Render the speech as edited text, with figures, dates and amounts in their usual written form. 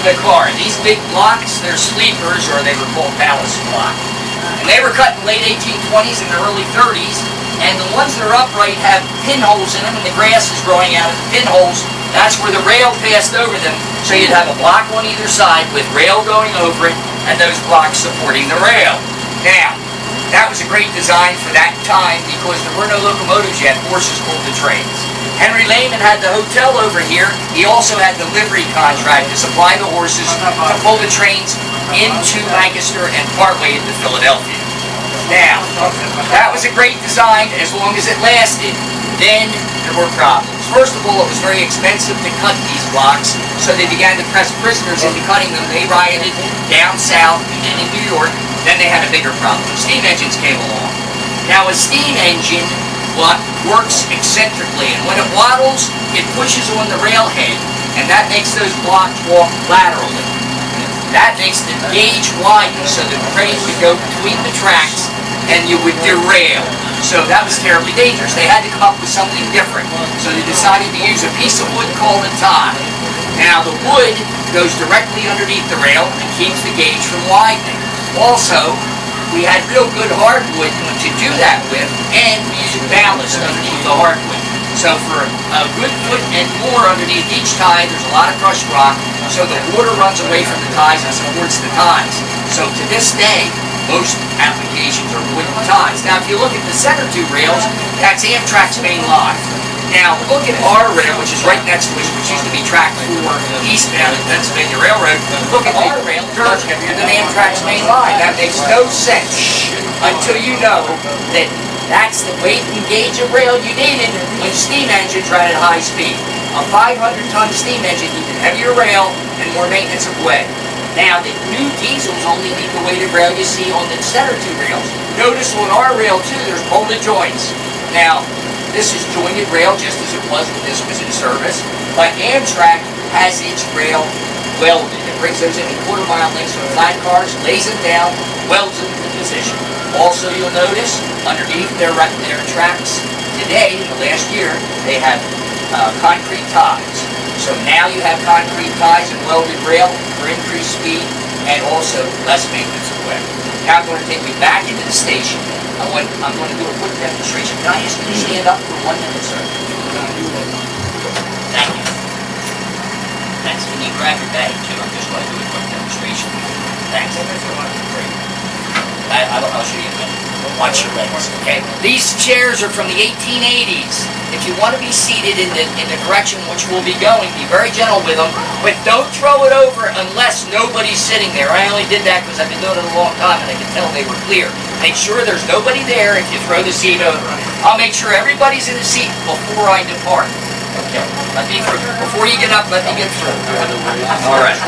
The car. These big blocks, they're sleepers, or they were called ballast block. And they were cut in the late 1820s and the early 30s, and the ones that are upright have pinholes in them, and the grass is growing out of the pinholes. That's where the rail passed over them, so you'd have a block on either side with rail going over it, and those blocks supporting the rail. Now, that was a great design for that time because there were no locomotives yet. Horses pulled the trains. Henry Lehman had the hotel over here. He also had the livery contract to supply the horses to pull the trains into Lancaster and partway into Philadelphia. Now, that was a great design as long as it lasted. Then there were problems. First of all, it was very expensive to cut these blocks, so they began to press prisoners into cutting them. They rioted down south and in New York. Then they had a bigger problem. Steam engines came along. Now, a steam engine works eccentrically, and when it waddles, it pushes on the railhead, and that makes those blocks walk laterally. That makes the gauge widen so the train could go between the tracks and you would derail. So that was terribly dangerous. They had to come up with something different. So they decided to use a piece of wood called a tie. Now the wood goes directly underneath the rail and keeps the gauge from widening. Also, we had real good hardwood to do that with, and we used ballast underneath the hardwood. So for a good foot and more underneath each tie, there's a lot of crushed rock, so the water runs away from the ties and supports the ties. So to this day, most applications are wooden ties. Now if you look at the center two rails, that's Amtrak's main line. Now look at our rail, which is right next to us, which used to be track 4 eastbound at Pennsylvania Railroad. Look at our rail, much heavier than Amtrak's main line. That makes no sense until you know that that's the weight and gauge of rail you needed when steam engines ran at high speed. A 500-ton steam engine needed heavier rail and more maintenance of way. Now, the new diesels only need the weighted rail you see on the center two rails. Notice on our rail too, there's bolted joints. Now, this is jointed rail just as it was when this was in service, but Amtrak has its rail welded. It brings those in quarter-mile lengths from flat cars, lays them down, welds them into position. Also, you'll notice underneath their tracks today, in the last year, they have concrete ties. So now you have concrete ties and welded rail for increased speed and also less maintenance of wear. Now I'm going to take you back into the station. I'm going to do a quick demonstration. Can I ask you to stand up for 1 minute, sir? Thank you. Thanks. Can you grab your bag too? I'm just going to do a quick demonstration. Thanks. I'll show you in a minute. Watch your legs, okay? These chairs are from the 1880s. If you want to be seated in the direction which we'll be going, be very gentle with them, but don't throw it over unless nobody's sitting there. I only did that because I've been doing it a long time and I could tell they were clear. Make sure there's nobody there if you throw the seat over. I'll make sure everybody's in the seat before I depart. Okay, let me through. Before you get up, let me get through. All right.